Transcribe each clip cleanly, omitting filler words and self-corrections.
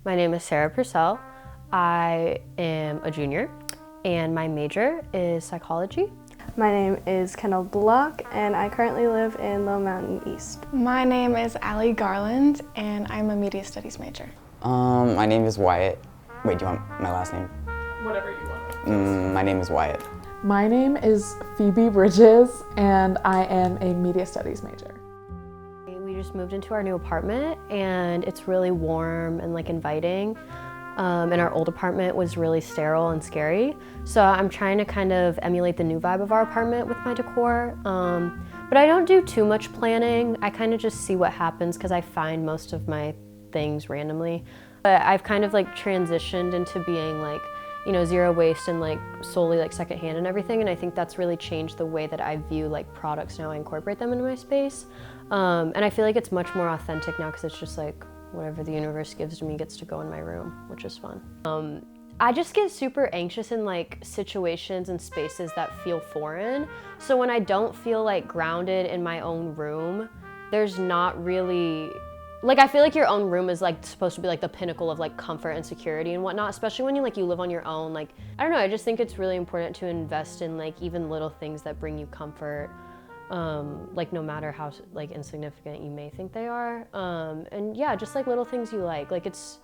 My name is Sarah Purcell. I am a junior and my major is psychology. My name is Kendall and I currently live in Low Mountain East. My name is Allie Garland and I'm a media studies major. My name is Wyatt. Wait, do you want my last name? Whatever you want. My name is Wyatt. My name is Phoebe Bridges and I am a media studies major. We just moved into our new apartment and it's really warm and inviting. And our old apartment was really sterile and scary. So I'm trying to kind of emulate the new vibe of our apartment with my decor. But I don't do too much planning. I kind of just see what happens because I find most of my things randomly. But I've kind of transitioned into being zero waste and solely secondhand and everything. And I think that's really changed the way that I view products now. I incorporate them into my space. And I feel like it's much more authentic now because it's just whatever the universe gives to me gets to go in my room, which is fun. I just get super anxious in situations and spaces that feel foreign. So when I don't feel grounded in my own room, there's not really, I feel like your own room is supposed to be the pinnacle of comfort and security and whatnot, especially when you live on your own. I don't know, I just think it's really important to invest in even little things that bring you comfort. No matter how insignificant you may think they are. And yeah, just little things you it's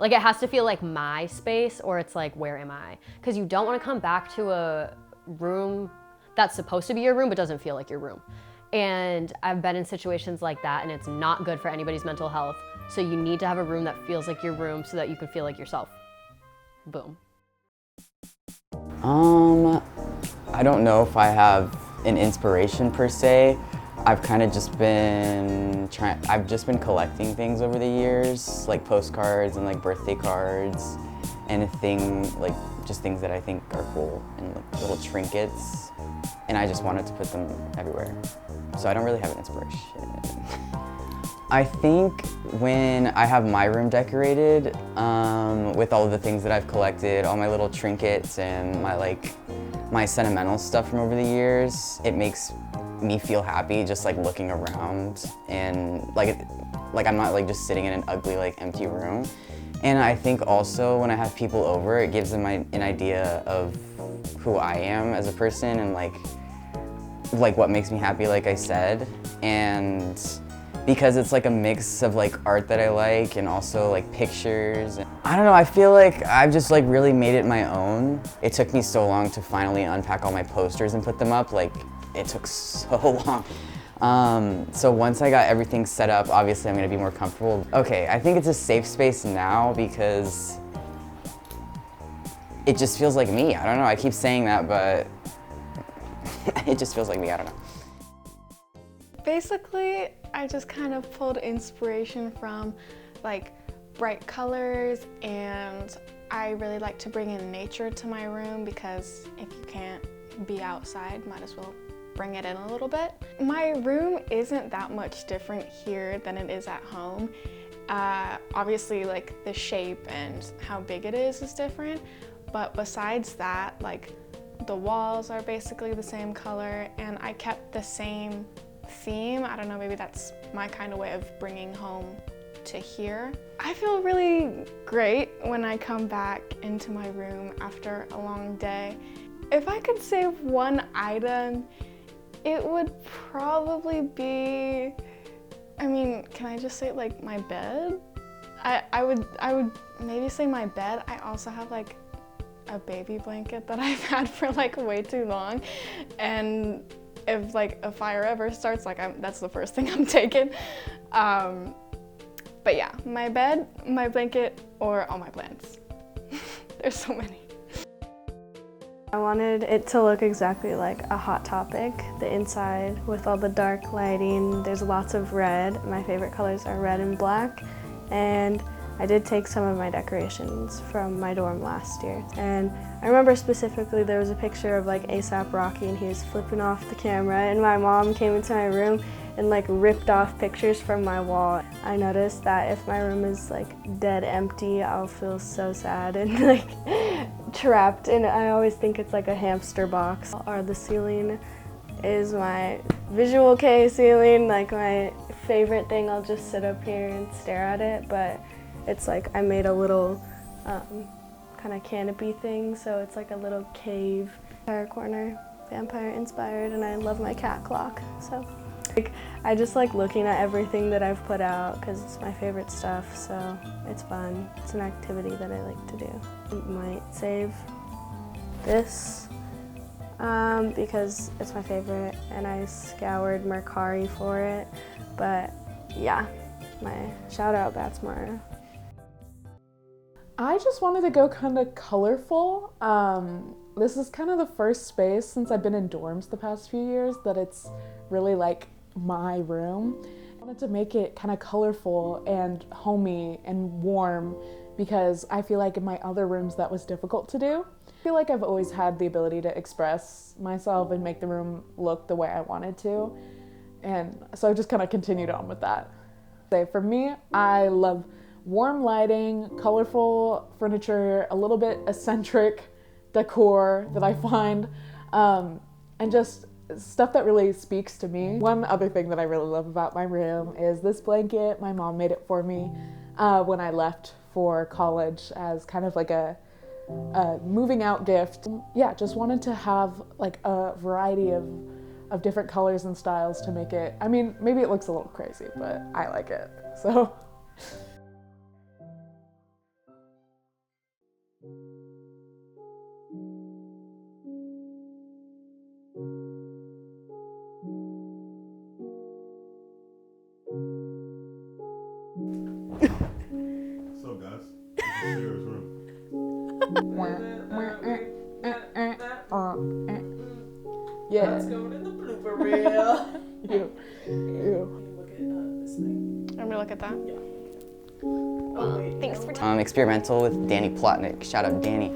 it has to feel like my space or it's where am I? Because you don't want to come back to a room that's supposed to be your room but doesn't feel like your room. And I've been in situations like that and it's not good for anybody's mental health. So you need to have a room that feels like your room so that you can feel like yourself. Boom. I don't know if I have an inspiration per se. I've kind of just been collecting things over the years, postcards and birthday cards and just things that I think are cool and little trinkets, and I just wanted to put them everywhere. So I don't really have an inspiration. I think when I have my room decorated with all of the things that I've collected, all my little trinkets and my sentimental stuff from over the years, it makes me feel happy just looking around and I'm not just sitting in an ugly empty room. And I think also when I have people over, it gives them an idea of who I am as a person and what makes me happy, like I said. And because it's a mix of art that I like and also pictures. I don't know, I feel like I've just really made it my own. It took me so long to finally unpack all my posters and put them up. It took so long. So once I got everything set up, obviously I'm gonna be more comfortable. Okay, I think it's a safe space now because it just feels like me. I don't know, I keep saying that, but it just feels like me, I don't know. Basically, I just kind of pulled inspiration from bright colors, and I really like to bring in nature to my room because if you can't be outside, might as well bring it in a little bit. My room isn't that much different here than it is at home. Obviously the shape and how big it is different, but besides that, the walls are basically the same color and I kept the same theme. I don't know, maybe that's my kind of way of bringing home to here. I feel really great when I come back into my room after a long day. If I could save one item, it would probably be, can I just say my bed? I would maybe say my bed. I also have a baby blanket that I've had for way too long, and if a fire ever starts, that's the first thing I'm taking. But yeah, my bed, my blanket, or all my plants. There's so many. I wanted it to look exactly like a Hot Topic, the inside with all the dark lighting. There's lots of red. My favorite colors are red and black. And I did take some of my decorations from my dorm last year. And I remember specifically there was a picture of A$AP Rocky and he was flipping off the camera, and my mom came into my room and ripped off pictures from my wall. I noticed that if my room is dead empty, I'll feel so sad and trapped, and I always think it's a hamster box. Or the ceiling is my visual K ceiling, my favorite thing. I'll just sit up here and stare at it, but It's like I made a little kind of canopy thing, so it's like a little cave. Entire corner, vampire inspired, and I love my cat clock. So like, I just like looking at everything that I've put out because it's my favorite stuff, so it's fun. It's an activity that I like to do. I might save this because it's my favorite and I scoured Mercari for it, but yeah, my shout out Batsmara. I just wanted to go kind of colorful. This is kind of the first space since I've been in dorms the past few years that it's really like my room. I wanted to make it kind of colorful and homey and warm because I feel like in my other rooms that was difficult to do. I feel like I've always had the ability to express myself and make the room look the way I wanted to. And so I just kind of continued on with that. For me, I love warm lighting, colorful furniture, a little bit eccentric decor that I find, and just stuff that really speaks to me. One other thing that I really love about my room is this blanket. My mom made it for me when I left for college as kind of like a moving out gift. Yeah, just wanted to have like a variety of different colors and styles to make it, I mean, maybe it looks a little crazy, but I like it, so. What's up, guys? This is Sarah's room. Yeah. That's going in the blooper reel. You. Look at this thing. Let me look at that. Yeah. Oh, wait. Thanks for Experimental with Danny Plotnick. Shout out Danny.